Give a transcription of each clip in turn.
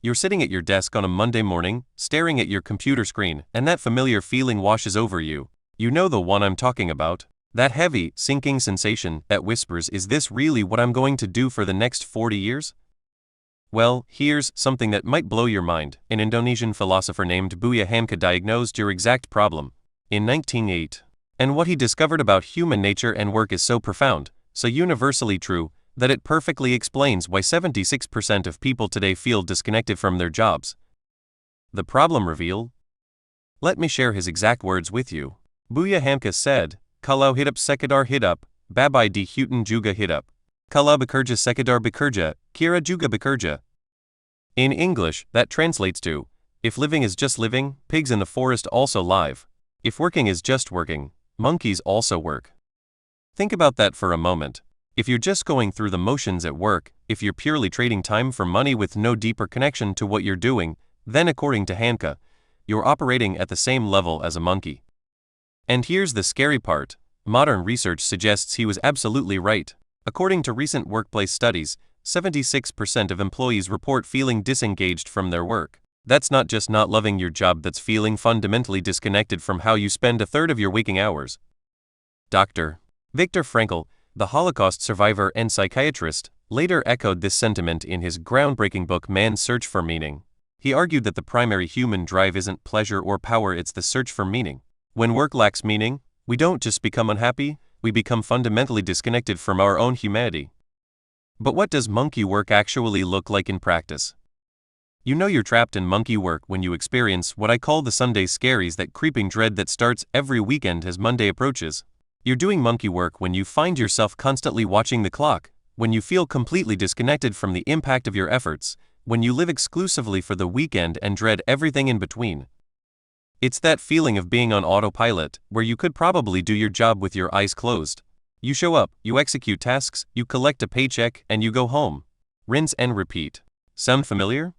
You're sitting at your desk on a Monday morning, staring at your computer screen, and that familiar feeling washes over you. You know the one I'm talking about. That heavy, sinking sensation that whispers, is this really what I'm going to do for the next 40 years? Well, here's something that might blow your mind. An Indonesian philosopher named Buya Hamka diagnosed your exact problem in 1908. And what he discovered about human nature and work is so profound, so universally true, that it perfectly explains why 76% of people today feel disconnected from their jobs. The problem revealed? Let me share his exact words with you. Buya Hamka said, "Kalau hidup sekedar hidup, babai di hutan juga hidup. Kalau bekerja sekedar bekerja, kira juga bekerja." In English, that translates to, if living is just living, pigs in the forest also live. If working is just working, monkeys also work. Think about that for a moment. If you're just going through the motions at work, if you're purely trading time for money with no deeper connection to what you're doing, then according to Hamka, you're operating at the same level as a monkey. And here's the scary part. Modern research suggests he was absolutely right. According to recent workplace studies, 76% of employees report feeling disengaged from their work. That's not just not loving your job, that's feeling fundamentally disconnected from how you spend a third of your waking hours. Dr. Viktor Frankl, the Holocaust survivor and psychiatrist, later echoed this sentiment in his groundbreaking book Man's Search for Meaning. He argued that the primary human drive isn't pleasure or power, it's the search for meaning. When work lacks meaning, we don't just become unhappy, we become fundamentally disconnected from our own humanity. But what does monkey work actually look like in practice? You know you're trapped in monkey work when you experience what I call the Sunday scaries, that creeping dread that starts every weekend as Monday approaches. You're doing monkey work when you find yourself constantly watching the clock, when you feel completely disconnected from the impact of your efforts, when you live exclusively for the weekend and dread everything in between. It's that feeling of being on autopilot, where you could probably do your job with your eyes closed. You show up, you execute tasks, you collect a paycheck, and you go home. Rinse and repeat. Sound familiar?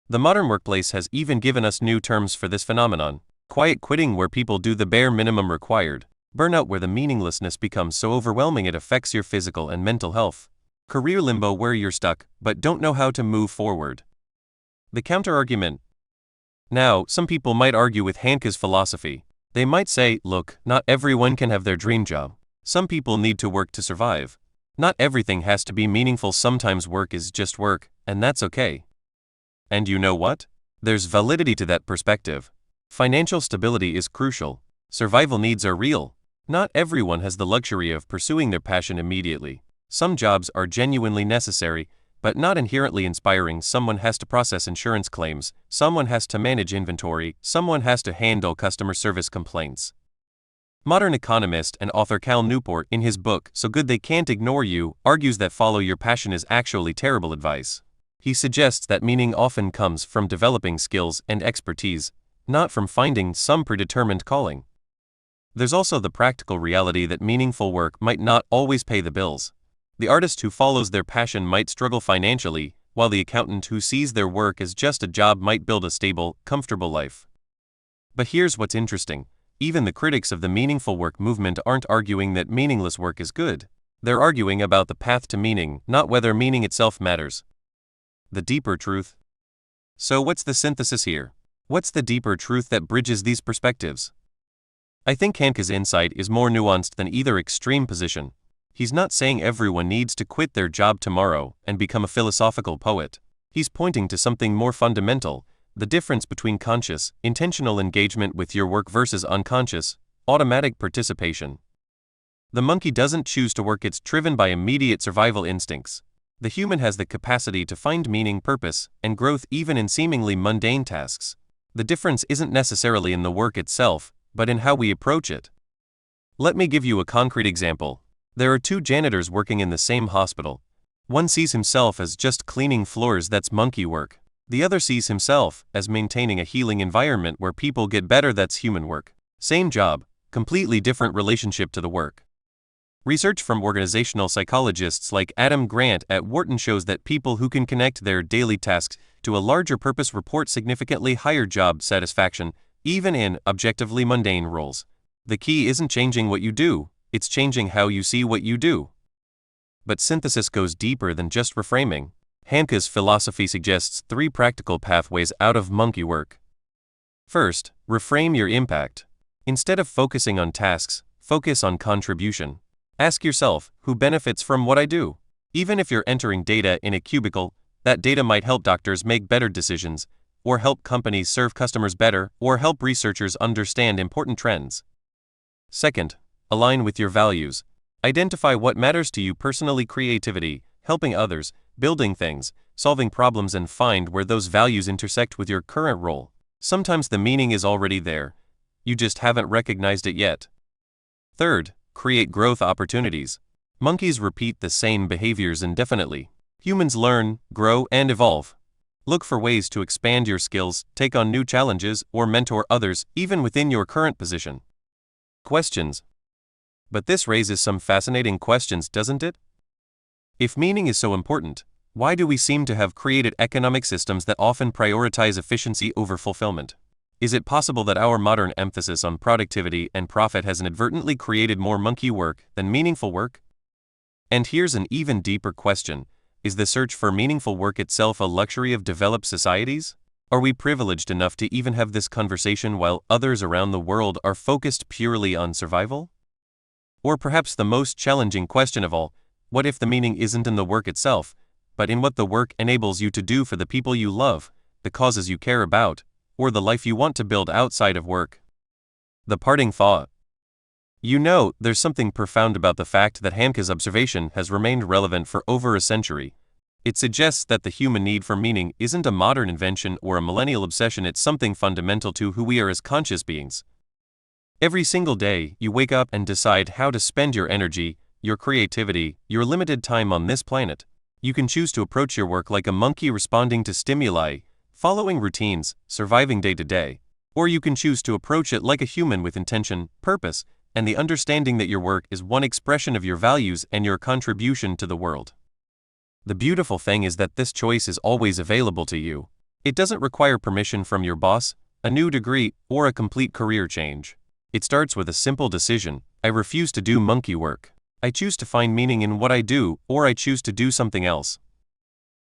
The modern workplace has even given us new terms for this phenomenon. Quiet quitting, where people do the bare minimum required. Burnout, where the meaninglessness becomes so overwhelming it affects your physical and mental health. Career limbo, where you're stuck, but don't know how to move forward. The counter-argument. Now, some people might argue with Hamka's philosophy. They might say, look, not everyone can have their dream job. Some people need to work to survive. Not everything has to be meaningful, sometimes work is just work, and that's okay. And you know what? There's validity to that perspective. Financial stability is crucial. Survival needs are real. Not everyone has the luxury of pursuing their passion immediately. Some jobs are genuinely necessary, but not inherently inspiring. Someone has to process insurance claims, someone has to manage inventory, someone has to handle customer service complaints. Modern economist and author Newport, in his book So Good They Can't Ignore You, argues that follow your passion is actually terrible advice. He suggests that meaning often comes from developing skills and expertise, not from finding some predetermined calling. There's also the practical reality that meaningful work might not always pay the bills. The artist who follows their passion might struggle financially, while the accountant who sees their work as just a job might build a stable, comfortable life. But here's what's interesting. Even the critics of the meaningful work movement aren't arguing that meaningless work is good. They're arguing about the path to meaning, not whether meaning itself matters. The deeper truth. So what's the synthesis here? What's the deeper truth that bridges these perspectives? I think Hamka's insight is more nuanced than either extreme position. He's not saying everyone needs to quit their job tomorrow and become a philosophical poet. He's pointing to something more fundamental, the difference between conscious, intentional engagement with your work versus unconscious, automatic participation. The monkey doesn't choose to work, it's driven by immediate survival instincts. The human has the capacity to find meaning, purpose, and growth even in seemingly mundane tasks. The difference isn't necessarily in the work itself, but in how we approach it. Let me give you a concrete example. There are two janitors working in the same hospital. One sees himself as just cleaning floors, that's monkey work. The other sees himself as maintaining a healing environment where people get better, that's human work. Same job, completely different relationship to the work. Research from organizational psychologists like Adam Grant at Wharton shows that people who can connect their daily tasks to a larger purpose report significantly higher job satisfaction, even in objectively mundane roles. The key isn't changing what you do, it's changing how you see what you do. But synthesis goes deeper than just reframing. Hamka's philosophy suggests 3 practical pathways out of monkey work. First, reframe your impact. Instead of focusing on tasks, focus on contribution. Ask yourself, who benefits from what I do? Even if you're entering data in a cubicle, that data might help doctors make better decisions, or help companies serve customers better, or help researchers understand important trends. Second, align with your values. Identify what matters to you personally: creativity, helping others, building things, solving problems, and find where those values intersect with your current role. Sometimes the meaning is already there. You just haven't recognized it yet. Third, create growth opportunities. Monkeys repeat the same behaviors indefinitely. Humans learn, grow, and evolve. Look for ways to expand your skills, take on new challenges, or mentor others, even within your current position. Questions. But this raises some fascinating questions, doesn't it? If meaning is so important, why do we seem to have created economic systems that often prioritize efficiency over fulfillment? Is it possible that our modern emphasis on productivity and profit has inadvertently created more monkey work than meaningful work? And here's an even deeper question. Is the search for meaningful work itself a luxury of developed societies? Are we privileged enough to even have this conversation while others around the world are focused purely on survival? Or perhaps the most challenging question of all, what if the meaning isn't in the work itself, but in what the work enables you to do for the people you love, the causes you care about, or the life you want to build outside of work? The parting thought. You know, there's something profound about the fact that Hamka's observation has remained relevant for over a century. It suggests that the human need for meaning isn't a modern invention or a millennial obsession, it's something fundamental to who we are as conscious beings. Every single day, you wake up and decide how to spend your energy, your creativity, your limited time on this planet. You can choose to approach your work like a monkey responding to stimuli, following routines, surviving day to day. Or you can choose to approach it like a human with intention, purpose, and the understanding that your work is one expression of your values and your contribution to the world. The beautiful thing is that this choice is always available to you. It doesn't require permission from your boss, a new degree, or a complete career change. It starts with a simple decision: I refuse to do monkey work. I choose to find meaning in what I do, or I choose to do something else.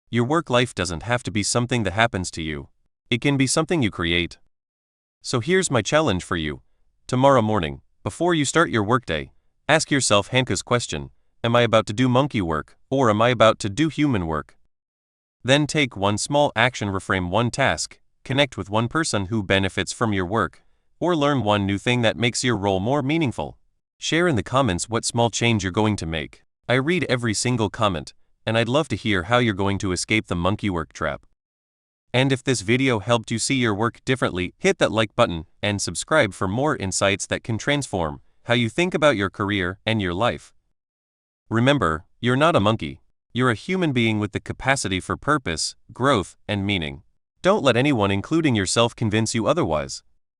Your work life doesn't have to be something that happens to you. It can be something you create. So here's my challenge for you. Tomorrow morning, before you start your workday, ask yourself Hamka's question: am I about to do monkey work, or am I about to do human work? Then take one small action, reframe one task, connect with one person who benefits from your work, or learn one new thing that makes your role more meaningful. Share in the comments what small change you're going to make. I read every single comment, and I'd love to hear how you're going to escape the monkey work trap. And if this video helped you see your work differently, hit that like button and subscribe for more insights that can transform how you think about your career and your life. Remember, you're not a monkey. You're a human being with the capacity for purpose, growth, and meaning. Don't let anyone, including yourself, convince you otherwise.